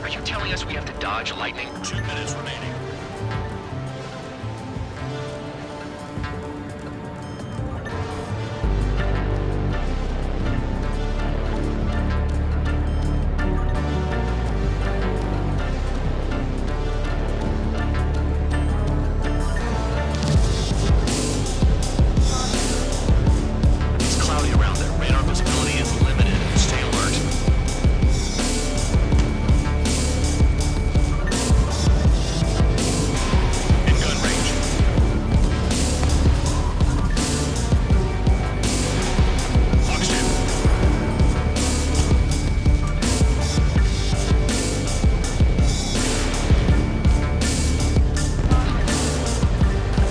Are you telling us we have to dodge lightning? 2 minutes remaining. It's cloudy around there. Radar visibility is limited. Stay alert. In gun range. Fox 2.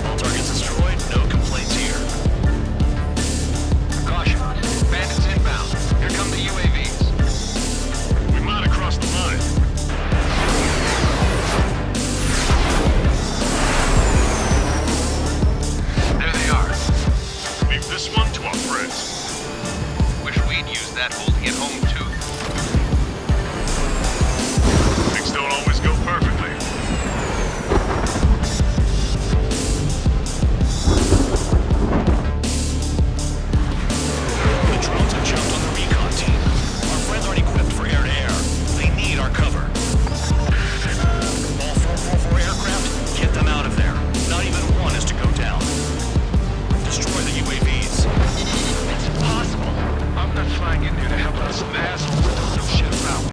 All targets destroyed. No complaints here. Caution. Bandits inbound. Here come the UAVs. We might have crossed the line. There they are. Leave this one to our friends. Wish we'd used that holding it home too. Things don't always go perfectly. The drones have jumped on the recon team. Our friends aren't equipped for air-to-air. They need our cover. All 444 aircraft, get them out of there. Not even one is to go down. Destroy the UAVs. It's impossible. I'm not flying in here to help out some assholes that don't know shit about.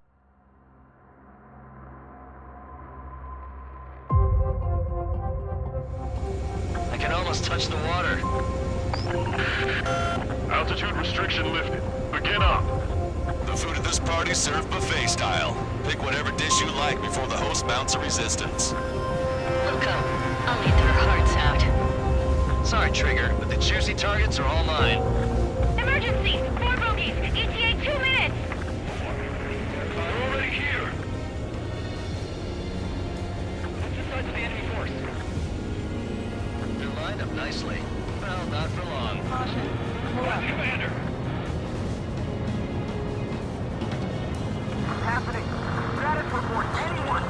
I can almost touch the water. Altitude restriction lifted. Begin up. The food at this party served buffet style. Pick whatever dish you like before the host mounts a resistance. Loco, I'll eat their hearts out. Sorry, Trigger, but the juicy targets are all mine. Emergency! 4 bogeys! ETA 2 minutes! We're already here. What's inside the enemy force? They're lined up nicely. Well, not for long. Commander. What's happening? Status report, anyone!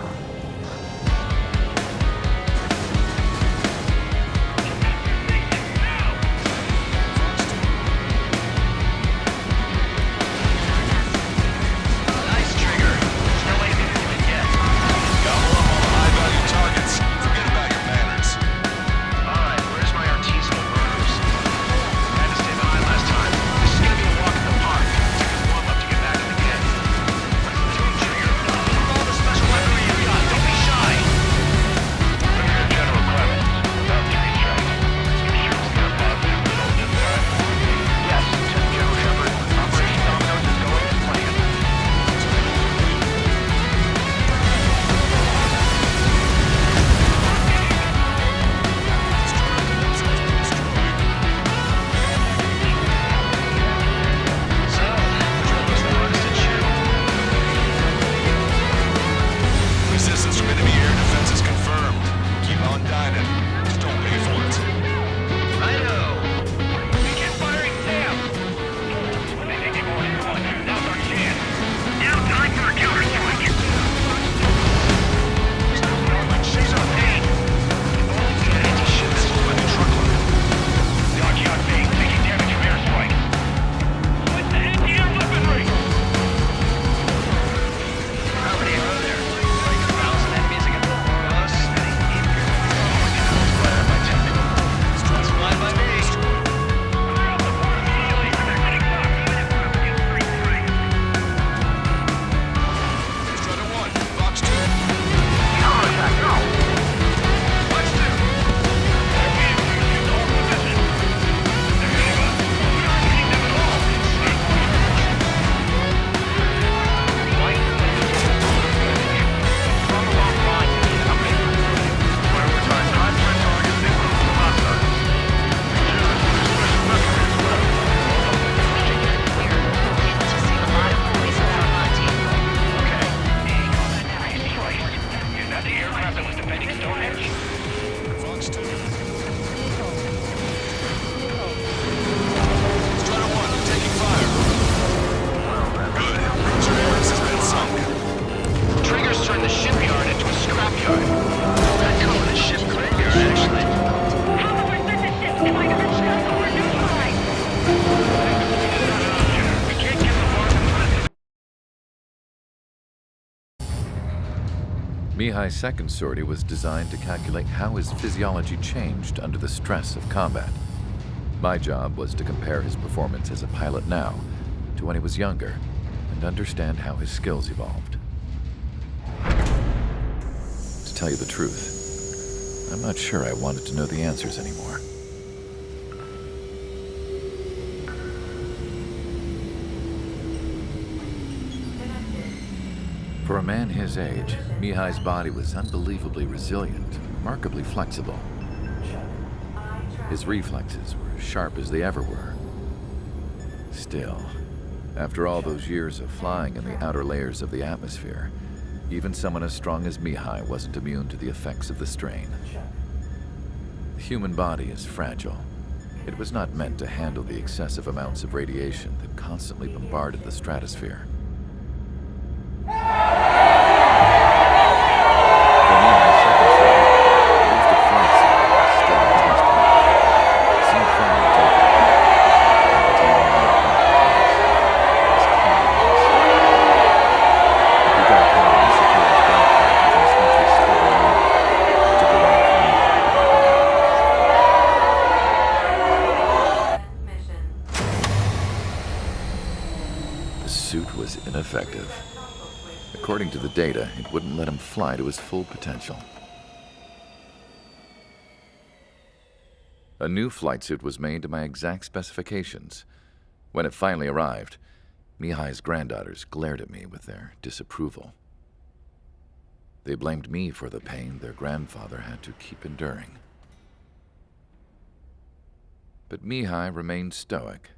Mihai's second sortie was designed to calculate how his physiology changed under the stress of combat. My job was to compare his performance as a pilot now to when he was younger and understand how his skills evolved. To tell you the truth, I'm not sure I wanted to know the answers anymore. For a man his age, Mihai's body was unbelievably resilient, remarkably flexible. His reflexes were sharp as they ever were. Still, after all those years of flying in the outer layers of the atmosphere, even someone as strong as Mihay wasn't immune to the effects of the strain. The human body is fragile. It was not meant to handle the excessive amounts of radiation that constantly bombarded the stratosphere. Ineffective. According to the data, it wouldn't let him fly to his full potential. A new flight suit was made to my exact specifications. When it finally arrived, Mihai's granddaughters glared at me with their disapproval. They blamed me for the pain their grandfather had to keep enduring. But Mihay remained stoic.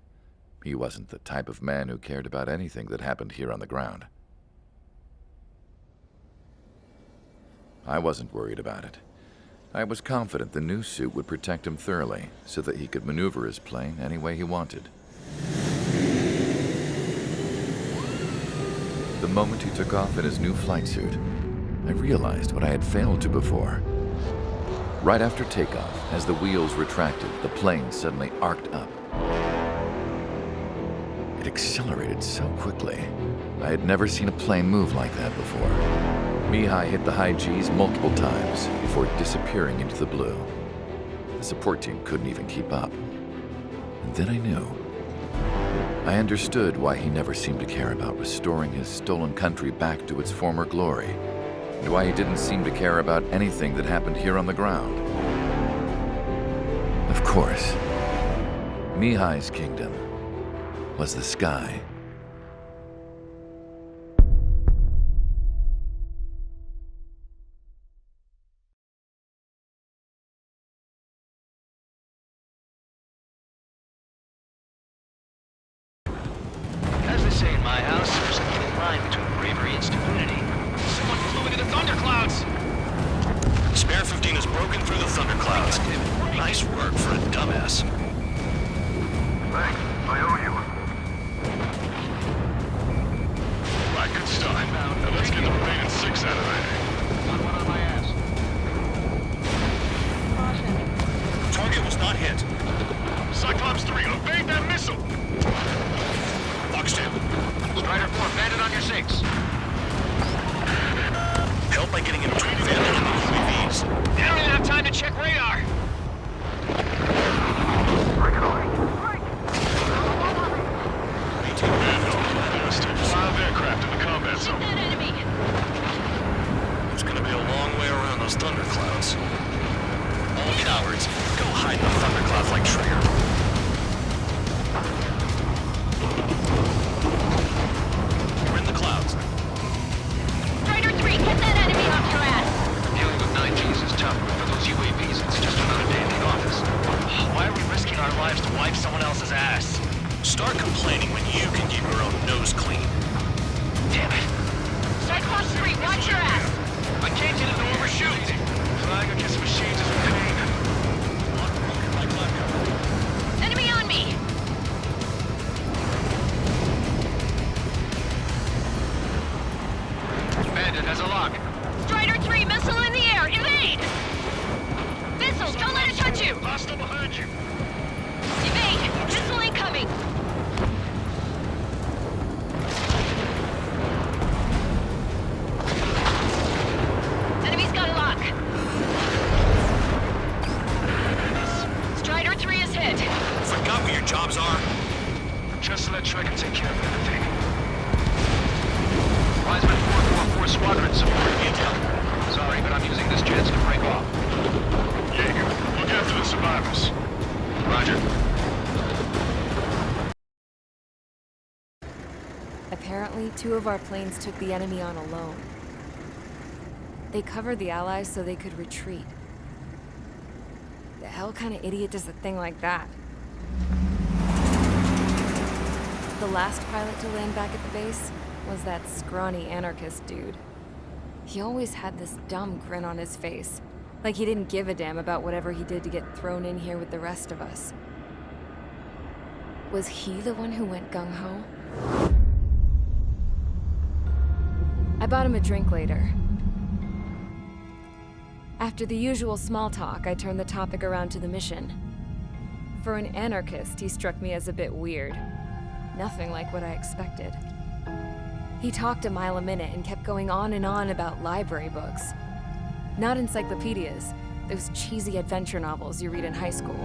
He wasn't the type of man who cared about anything that happened here on the ground. I wasn't worried about it. I was confident the new suit would protect him thoroughly so that he could maneuver his plane any way he wanted. The moment he took off in his new flight suit, I realized what I had failed to before. Right after takeoff, as the wheels retracted, the plane suddenly arced up. It accelerated so quickly. I had never seen a plane move like that before. Mihay hit the high G's multiple times before disappearing into the blue. The support team couldn't even keep up. And then I knew. I understood why he never seemed to care about restoring his stolen country back to its former glory, and why he didn't seem to care about anything that happened here on the ground. Of course, Mihai's kingdom was the sky. As they say in my house, there's a thin line between bravery and stupidity. Someone flew into the thunderclouds! Spare 15 has broken through the thunderclouds. Nice work for a dumbass. Thanks. I owe you. Right, good stuff. Now let's get the remaining 6 out of there. Got one on my ass. Target was not hit. Cyclops 3, evade that missile! Fox 2. Strider 4, bandit on your 6. Help by getting in between bandit and the UAVs. They don't even have time to check radar. Five aircraft in the combat zone. That enemy! It's gonna be a long way around those thunderclouds. All cowards, go hide in the thunderclouds like Trigger. We're in the clouds. Strider 3, get that enemy off your ass! Dealing with 9Gs is tough, but for those UAVs, it's just another day in the office. Why are we risking our lives to wipe someone else's ass? Start complaining when you can keep your own nose clean. Damn it. Cyclops 3, watch your ass! I can't get into overshoot. Flying against machines is a pain. Enemy on me! Bandit has a lock. Strider 3, missile in the air! Evade! Missiles, don't let it touch you! Hostile behind you. Evade! Missile incoming! Apparently, 2 of our planes took the enemy on alone. They covered the Allies so they could retreat. The hell kind of idiot does a thing like that? The last pilot to land back at the base was that scrawny anarchist dude. He always had this dumb grin on his face, like he didn't give a damn about whatever he did to get thrown in here with the rest of us. Was he the one who went gung-ho? I bought him a drink later. After the usual small talk, I turned the topic around to the mission. For an anarchist, he struck me as a bit weird. Nothing like what I expected. He talked a mile a minute and kept going on and on about library books. Not encyclopedias, those cheesy adventure novels you read in high school.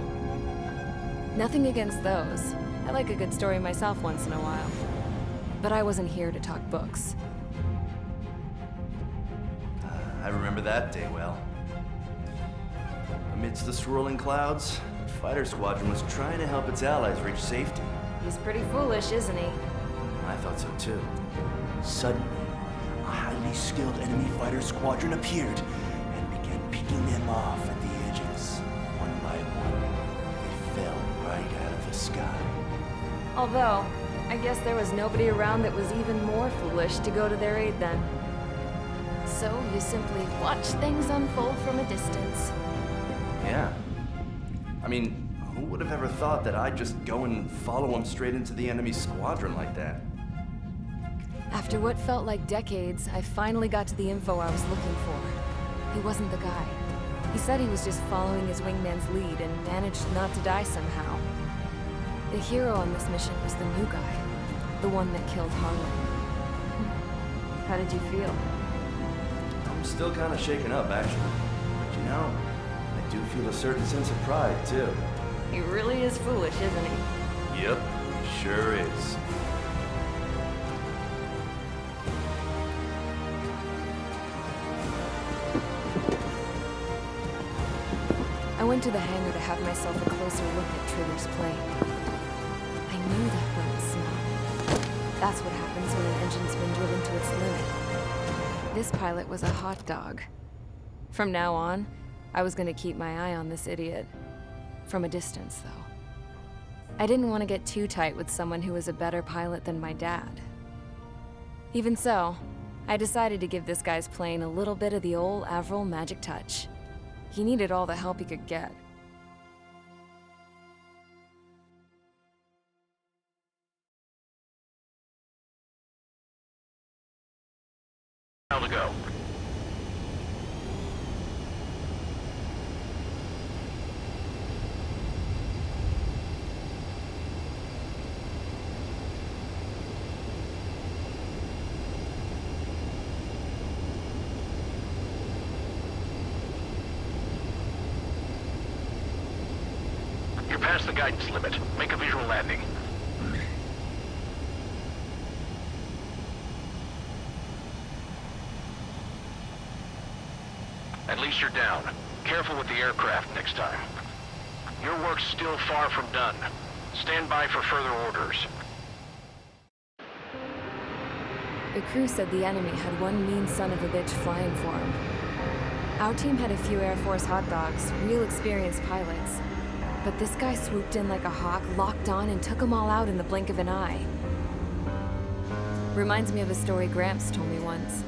Nothing against those. I like a good story myself once in a while. But I wasn't here to talk books. I remember that day well. Amidst the swirling clouds, the fighter squadron was trying to help its allies reach safety. He's pretty foolish, isn't he? I thought so too. Suddenly, a highly skilled enemy fighter squadron appeared and began picking them off at the edges. One by one, they fell right out of the sky. Although, I guess there was nobody around that was even more foolish to go to their aid then. So you simply watch things unfold from a distance. Yeah. I mean, who would have ever thought that I'd just go and follow him straight into the enemy squadron like that? After what felt like decades, I finally got to the info I was looking for. He wasn't the guy. He said he was just following his wingman's lead and managed not to die somehow. The hero on this mission was the new guy, the one that killed Harlan. How did you feel? I'm still kind of shaken up, actually. But you know, I do feel a certain sense of pride, too. He really is foolish, isn't he? Yep, sure is. I went to the hangar to have myself a closer look at Trigger's plane. I knew that burnt smell. That's what happens when an engine's been driven to its limit. This pilot was a hot dog. From now on, I was gonna keep my eye on this idiot. From a distance, though. I didn't want to get too tight with someone who was a better pilot than my dad. Even so, I decided to give this guy's plane a little bit of the old Avril magic touch. He needed all the help he could get. Now to go. You're past the guidance limit. Make a visual landing. At least you're down. Careful with the aircraft next time. Your work's still far from done. Stand by for further orders. The crew said the enemy had one mean son of a bitch flying for him. Our team had a few Air Force hot dogs, real experienced pilots. But this guy swooped in like a hawk, locked on, and took them all out in the blink of an eye. Reminds me of a story Gramps told me once.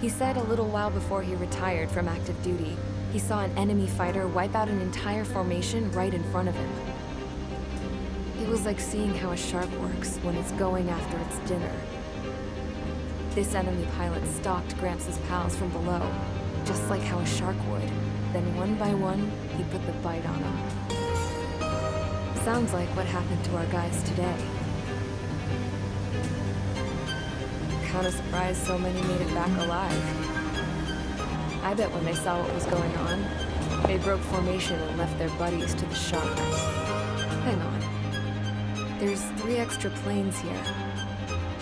He said a little while before he retired from active duty, he saw an enemy fighter wipe out an entire formation right in front of him. It was like seeing how a shark works when it's going after its dinner. This enemy pilot stalked Gramps' pals from below, just like how a shark would. Then one by one, he put the bite on them. Sounds like what happened to our guys today. Kinda surprised so many made it back alive. I bet when they saw what was going on, they broke formation and left their buddies to the shock. Hang on. There's 3 extra planes here.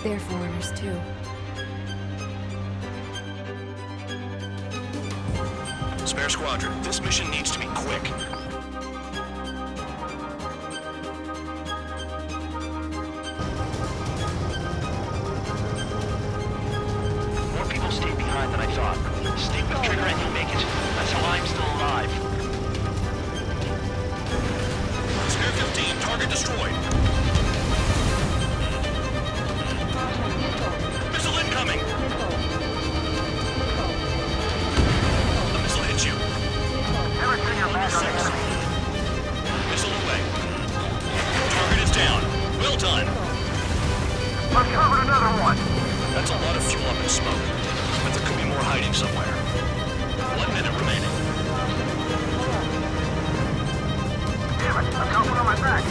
They're foreigners too. Spare squadron, this mission needs to be quick. time than I thought. Stick with Trigger and you'll make it. That's how I'm still alive. Spare 15, target destroyed. Missile incoming! The missile hit you. Never seen your back on the enemy. Missile away. Target is down. Well done. Uncovered another one. That's a lot of fuel up in smoke. But there could be more hiding somewhere. 1 minute remaining. Damn it, I've got one on my back.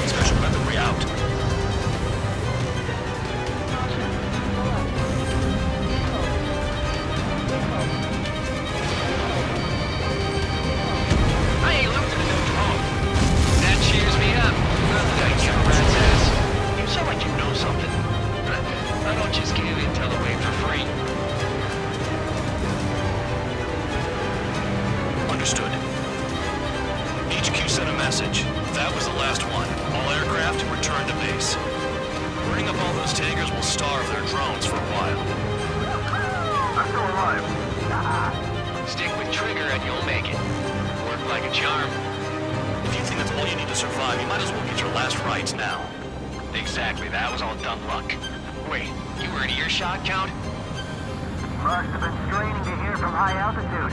Special weaponry out. I ain't looked at a new drone. That cheers me up. Thank you, Princess. You sound like you know something. I don't just give intel away for free. Understood. HQ sent a message. That was the last one. All aircraft return to base. Burning up all those Tigers will starve their drones for a while. I'm still alive. Stick with Trigger and you'll make it. Work like a charm. If you think that's all you need to survive, you might as well get your last rites now. Exactly, that was all dumb luck. Wait, you were in earshot, Count? Must have been straining to hear from high altitude.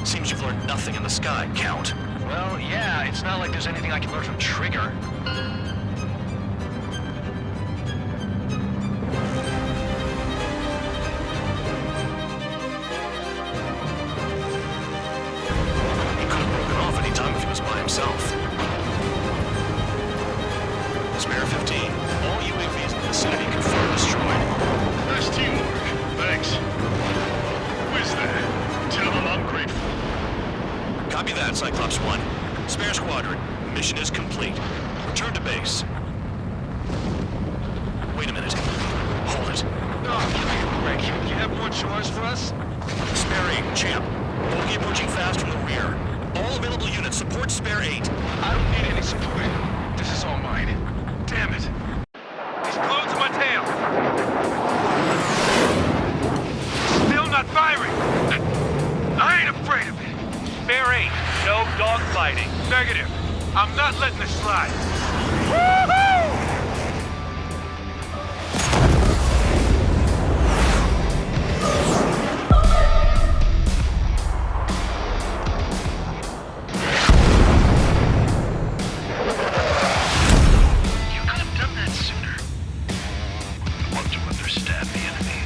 Seems you've learned nothing in the sky, Count. Well, yeah, it's not like there's anything I can learn from Trigger. He could have broken off any time if he was by himself. Spare 15. All UAVs in the vicinity confirmed destroyed. Nice teamwork. Thanks. Who is that? Tell him I'm grateful. Copy that, Cyclops 1. Spare squadron. Mission is complete. Return to base. Wait a minute. Hold it. Oh, give me a break. You have more chores for us? Spare 8, champ. Bogey approaching fast from the rear. All available units support Spare 8. I don't need any support. This is all mine. Damn it. He's glued to my tail. Still not firing. I ain't afraid of it. Spare 8. No dogfighting. Negative. I'm not letting this slide. Woohoo! You could have done that sooner. I want to understand the enemy.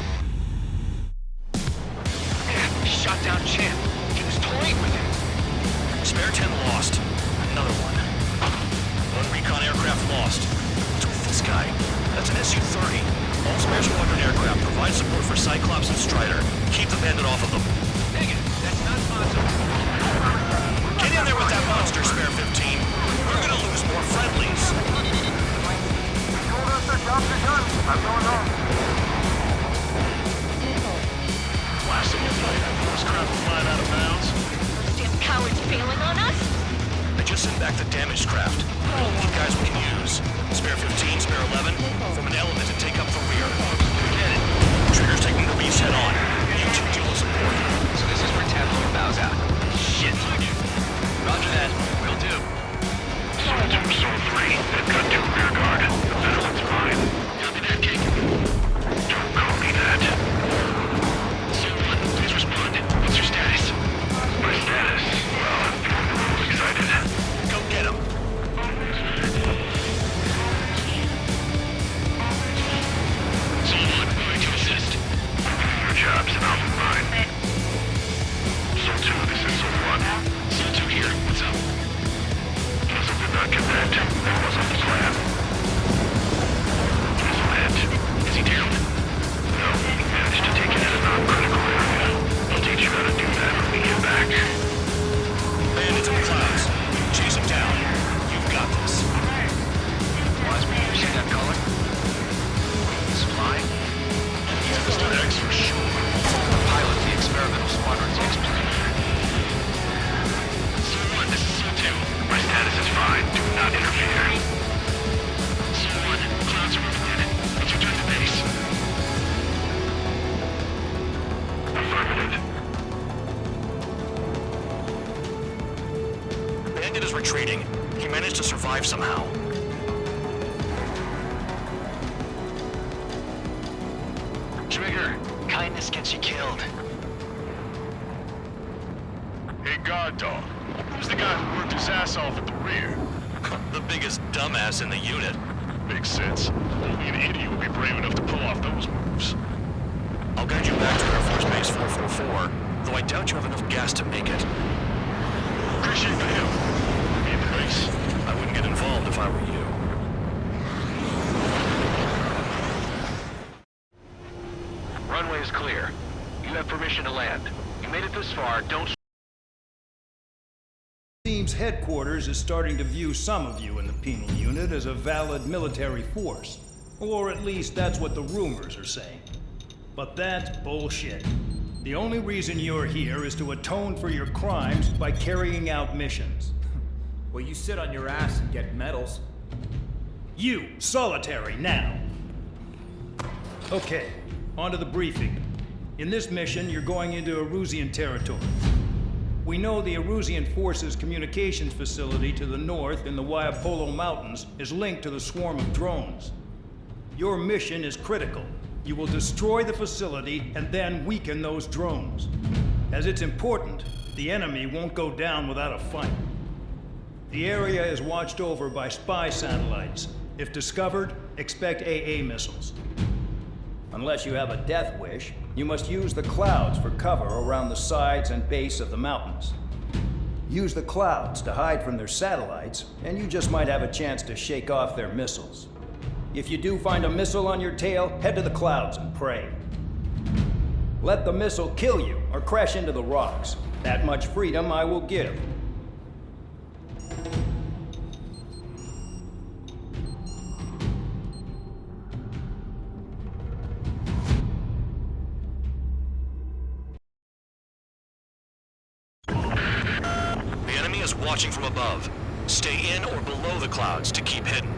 Yeah, shot down Champ. He was toying with him. Spare 10 lost. Another one. One recon aircraft lost. What's with this guy? That's an Su-30. All Spare Squadron aircraft provide support for Cyclops and Strider. Keep the bandit off of them. Negative. That's not possible. Get in there with that monster, Spare 15. We're gonna lose more friendlies. They told us their jobs are done. I'm going home. Blasting your plane. This crap flying out of bounds. Those damn cowards bailing on us? I just sent back the damaged craft. All the guys we can use. Spare 15, Spare 11, form an element and take up the rear. Get it. Trigger's taking the beast head on. You two deal with support. So this is where Tableau bows out. Shit. Roger that. Will do. Soul 2, Soul 3. They've got 2 rear guard. The middle one's mine. Copy that, King. Don't call me that. Soul 1, please respond. What's your status? My status? Well, I'm a little excited. Go get him. Soul 1, going to assist. Your job's an off mine. Soul 2, this is Soul 1. Soul 2 here. What's up? He managed to survive somehow. Trigger, kindness gets you killed. Hey, guard dog. Who's the guy who worked his ass off at the rear? The biggest dumbass in the unit. Makes sense. Only an idiot would be brave enough to pull off those moves. I'll guide you back to Air Force Base 444, though I doubt you have enough gas to make it. Appreciate the help. Me at the base. I wouldn't get involved if I were you. Runway is clear. You have permission to land. You made it this far, don't... Seems headquarters is starting to view some of you in the penal unit as a valid military force. Or at least that's what the rumors are saying. But that's bullshit. The only reason you're here is to atone for your crimes by carrying out missions. Well, you sit on your ass and get medals. You, solitary, now! Okay, on to the briefing. In this mission, you're going into Erusian territory. We know the Erusian Forces communications facility to the north in the Waiapolo Mountains is linked to the swarm of drones. Your mission is critical. You will destroy the facility and then weaken those drones. As it's important, the enemy won't go down without a fight. The area is watched over by spy satellites. If discovered, expect AA missiles. Unless you have a death wish, you must use the clouds for cover around the sides and base of the mountains. Use the clouds to hide from their satellites, and you just might have a chance to shake off their missiles. If you do find a missile on your tail, head to the clouds and pray. Let the missile kill you or crash into the rocks. That much freedom I will give. Watching from above. Stay in or below the clouds to keep hidden.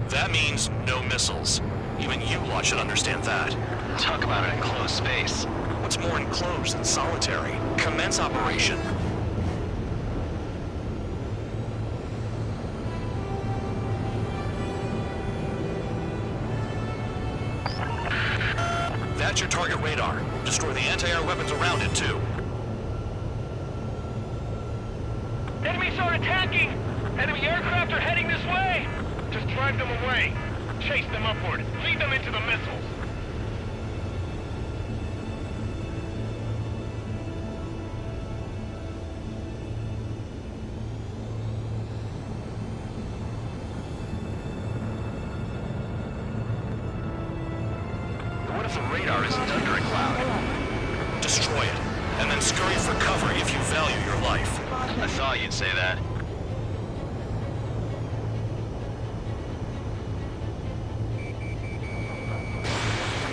That means no missiles. Even you lot should understand that. Talk about an enclosed space. What's more enclosed than solitary? Commence operation. That's your target radar. Destroy the anti-air weapons around it, too. Enemies are attacking! Enemy aircraft are heading this way! Just drive them away. Chase them upward. Lead them into the missiles. What if the radar isn't under a cloud? Destroy it, and then scurry for cover if you value your life. I thought you'd say that.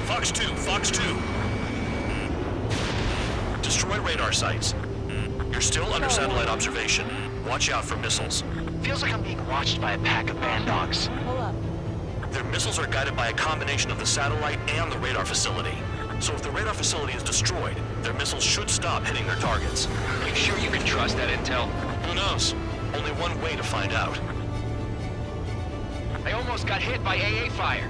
Fox 2, Fox 2. Destroy radar sites. You're still under satellite observation. Watch out for missiles. Feels like I'm being watched by a pack of band dogs. Pull up. Their missiles are guided by a combination of the satellite and the radar facility. So if the radar facility is destroyed, their missiles should stop hitting their targets. Are you sure you can trust that intel? Who knows? Only one way to find out. I almost got hit by AA fire.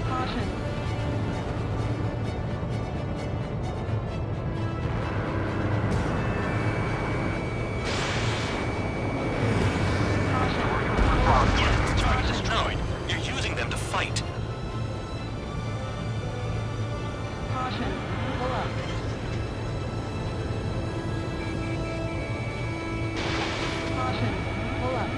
Caution. Target destroyed. You're using them to fight. Caution. Pull up. Caution. Pull up.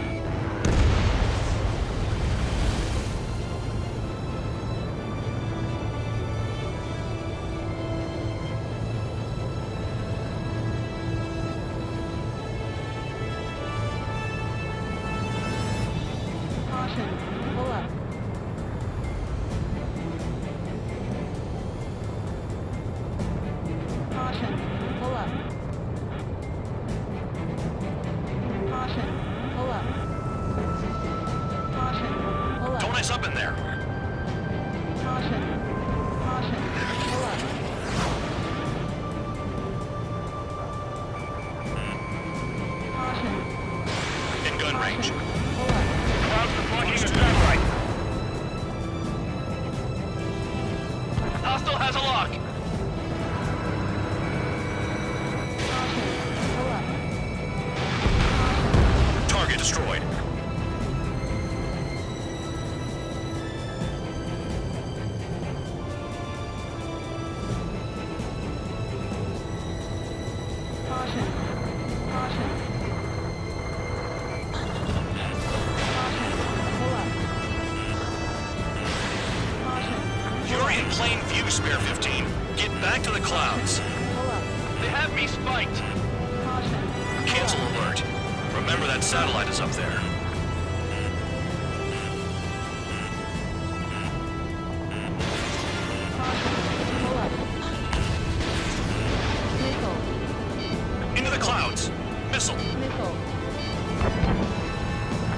Caution. Pull up. Hostile has a lock. Target destroyed. You're in plain view, Spare 15. Get back to the clouds. They have me spiked. Cancel alert. Remember that satellite is up there. Into the clouds. Missile.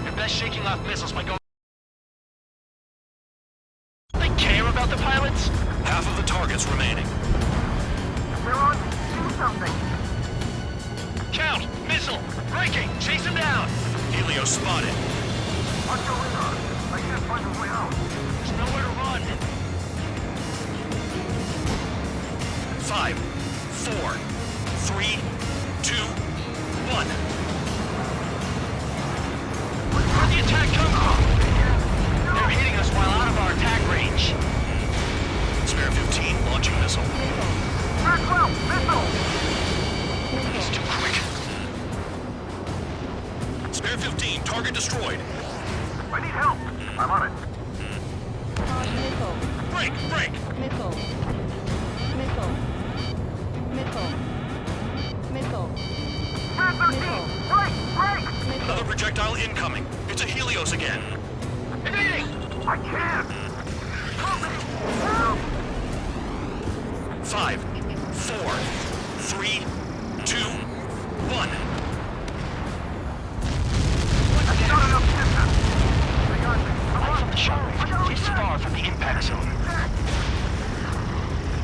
You're best shaking off missiles by going. They care about the pilots? Half of the targets remaining. They're on. Do something. Count! Missile! Breaking! Chase him down! Helios spotted. What's going on? I can't find a way out. There's nowhere to run. 5, 4, 3, 2, 1. Where'd the attack come from? They're hitting us while out of our attack range. Spare 15 launching missile. Back 12, missile! He's too quick. Spare 15, target destroyed. I need help. I'm on it. Break, break. Back 13! Break! Another projectile incoming. It's a Helios again. Evading! I can't! Help me! Help! 5, 4, 3, 2, 1. That's not enough distance! They got me. I'm from the shock. He's far from the impact zone.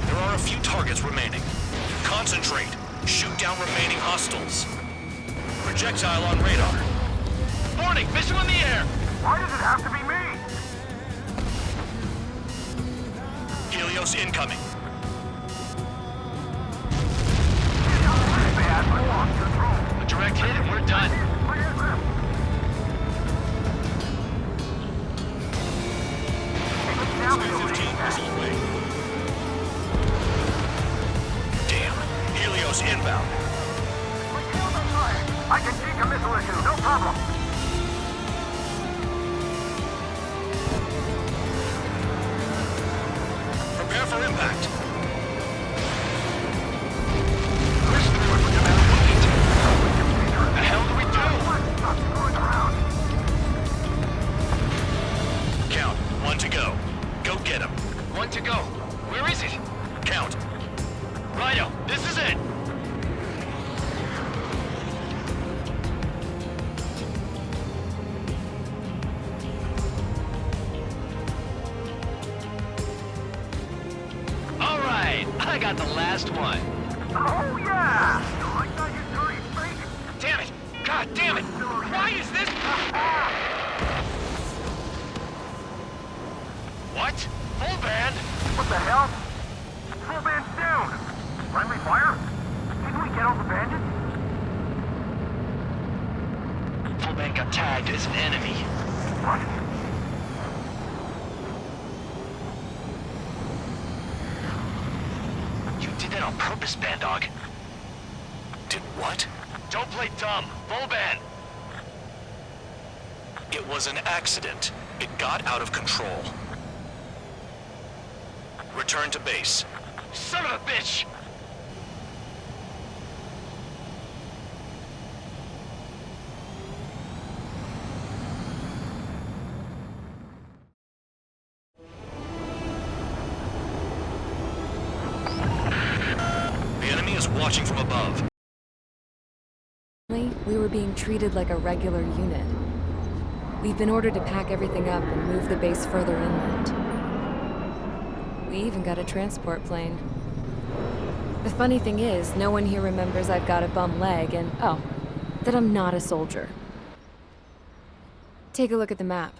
There are a few targets remaining. Concentrate. Shoot down remaining hostiles. Projectile on radar. Warning! Missile in the air! Why does it have to be me? Helios incoming. Bad, I lost control. A direct hit and we're done. Clear them. Spare 15 missile away. Damn. Helios inbound. I can take a missile or two, no problem. Prepare for impact. We're screwed no matter what we do. What the hell do we do? Stop screwing around. Count. 1 to go. Go get him. 1 to go. Where is it? Count. Rhino, this is it. All right, I got the last one. Oh, yeah! I thought you dirty freak. Damn it! God damn it! Why is this? What? Full band? What the hell? Full band's down. Friendly fire? Didn't we get all the bandits? Full band got tagged as an enemy. What? You did that on purpose, Band Dog. Did what? Don't play dumb. Full band. It was an accident. It got out of control. Return to base. Son of a bitch! The enemy is watching from above. We were being treated like a regular unit. We've been ordered to pack everything up and move the base further inland. We even got a transport plane. The funny thing is, no one here remembers I've got a bum leg and, oh, that I'm not a soldier. Take a look at the map.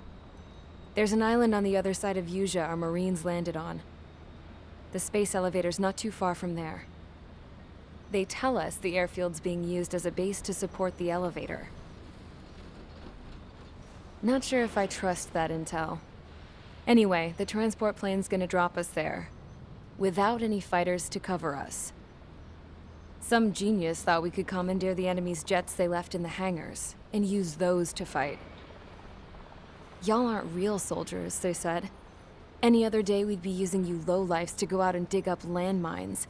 There's an island on the other side of Yuja our Marines landed on. The space elevator's not too far from there. They tell us the airfield's being used as a base to support the elevator. Not sure if I trust that intel. Anyway, the transport plane's gonna drop us there, without any fighters to cover us. Some genius thought we could commandeer the enemy's jets they left in the hangars, and use those to fight. Y'all aren't real soldiers, they said. Any other day we'd be using you lowlifes to go out and dig up landmines.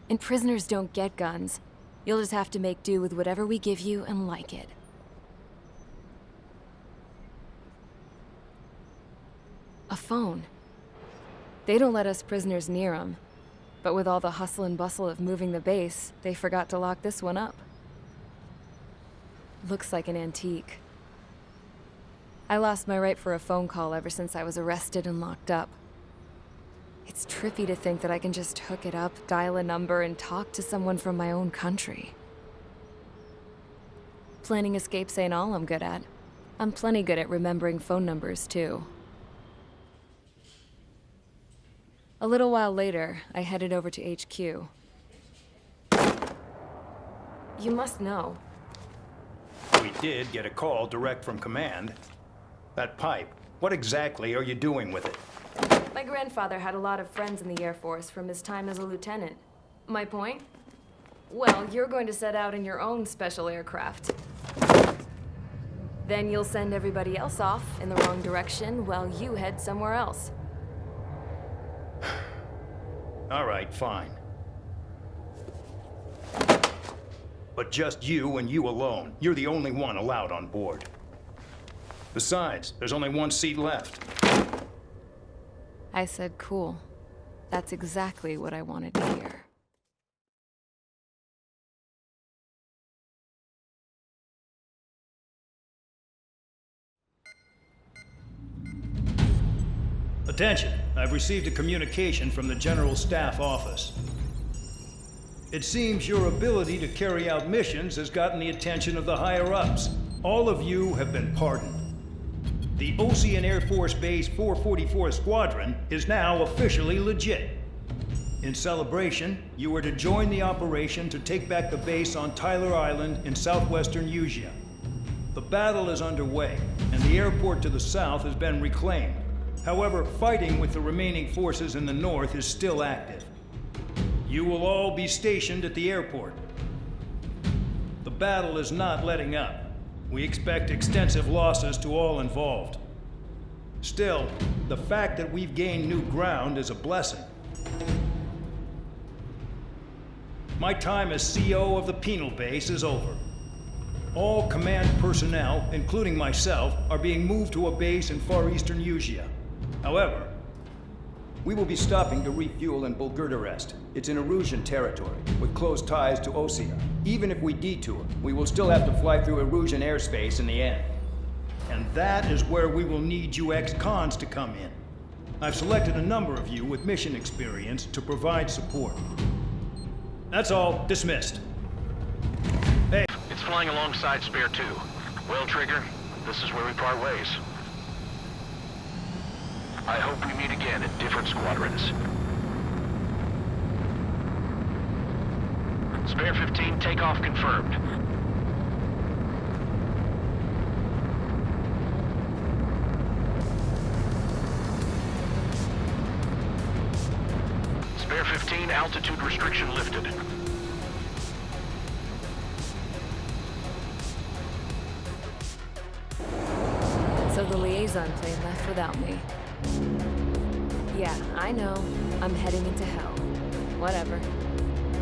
And prisoners don't get guns. You'll just have to make do with whatever we give you and like it. A phone. They don't let us prisoners near them. But with all the hustle and bustle of moving the base, they forgot to lock this one up. Looks like an antique. I lost my right for a phone call ever since I was arrested and locked up. It's trippy to think that I can just hook it up, dial a number, and talk to someone from my own country. Planning escapes ain't all I'm good at. I'm plenty good at remembering phone numbers, too. A little while later, I headed over to HQ. You must know. We did get a call direct from command. That pipe, what exactly are you doing with it? My grandfather had a lot of friends in the Air Force from his time as a lieutenant. My point? Well, you're going to set out in your own special aircraft. Then you'll send everybody else off in the wrong direction while you head somewhere else. All right, fine. But just you and you alone. You're the only one allowed on board. Besides, there's only one seat left. I said cool. That's exactly what I wanted to hear. Attention, I've received a communication from the General Staff Office. It seems your ability to carry out missions has gotten the attention of the higher-ups. All of you have been pardoned. The Ocean Air Force Base 444 Squadron is now officially legit. In celebration, you are to join the operation to take back the base on Tyler Island in southwestern Usea. The battle is underway, and the airport to the south has been reclaimed. However, fighting with the remaining forces in the north is still active. You will all be stationed at the airport. The battle is not letting up. We expect extensive losses to all involved. Still, the fact that we've gained new ground is a blessing. My time as CO of the penal base is over. All command personnel, including myself, are being moved to a base in far eastern Usea. However, we will be stopping to refuel in Bulgurdarest. It's in Erusian territory, with close ties to Osea. Even if we detour, we will still have to fly through Erusian airspace in the end. And that is where we will need you ex-cons to come in. I've selected a number of you with mission experience to provide support. That's all. Dismissed. Hey. It's flying alongside Spare 2. Well, Trigger, this is where we part ways. I hope we meet again in different squadrons. Spare 15, takeoff confirmed. Spare 15, altitude restriction lifted. So the liaison plane left without me. Yeah, I know. I'm heading into hell. Whatever.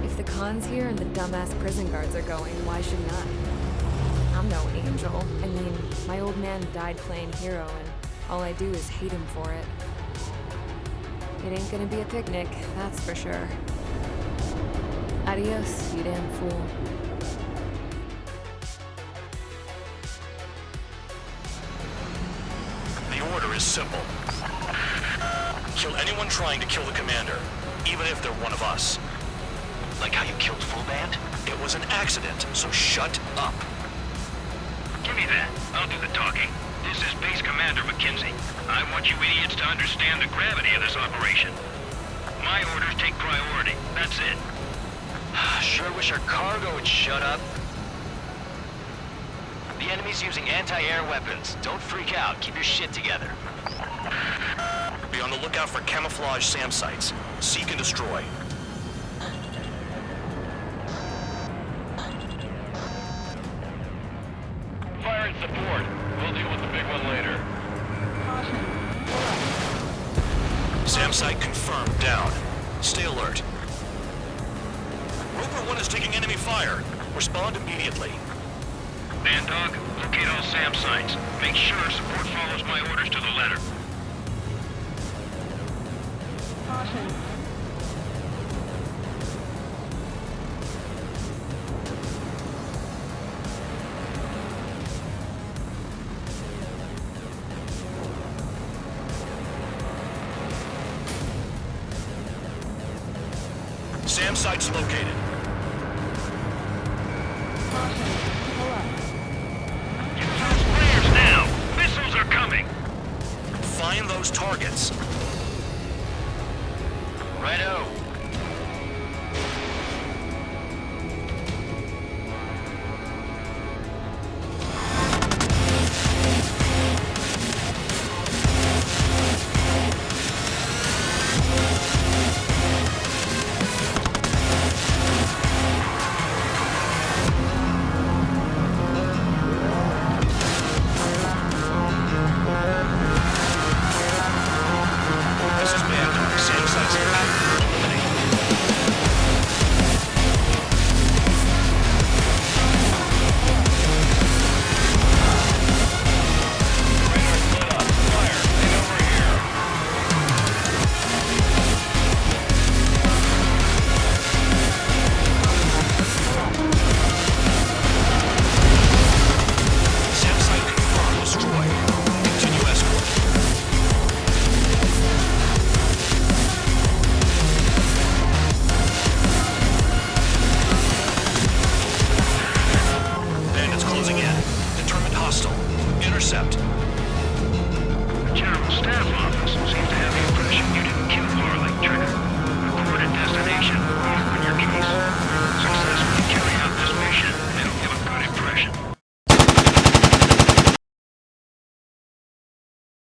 If the con's here and the dumbass prison guards are going, why shouldn't I? I'm no angel. I mean, my old man died playing hero, and all I do is hate him for it. It ain't gonna be a picnic, that's for sure. Adios, you damn fool. The order is simple. Kill anyone trying to kill the commander, even if they're one of us. Like how you killed Full Band? It was an accident, so shut up. Give me that. I'll do the talking. This is Base Commander McKenzie. I want you idiots to understand the gravity of this operation. My orders take priority. That's it. Sure wish our cargo would shut up. The enemy's using anti-air weapons. Don't freak out. Keep your shit together. Be on the lookout for camouflage SAM sites. Seek and destroy. Firing support. We'll deal with the big one later. SAM site confirmed. Down. Stay alert. Rover 1 is taking enemy fire. Respond immediately. Man Dog, locate all SAM sites. Make sure support follows my orders to the letter. SAM site's located. Use flares now! Missiles are coming! Find those targets. Righto.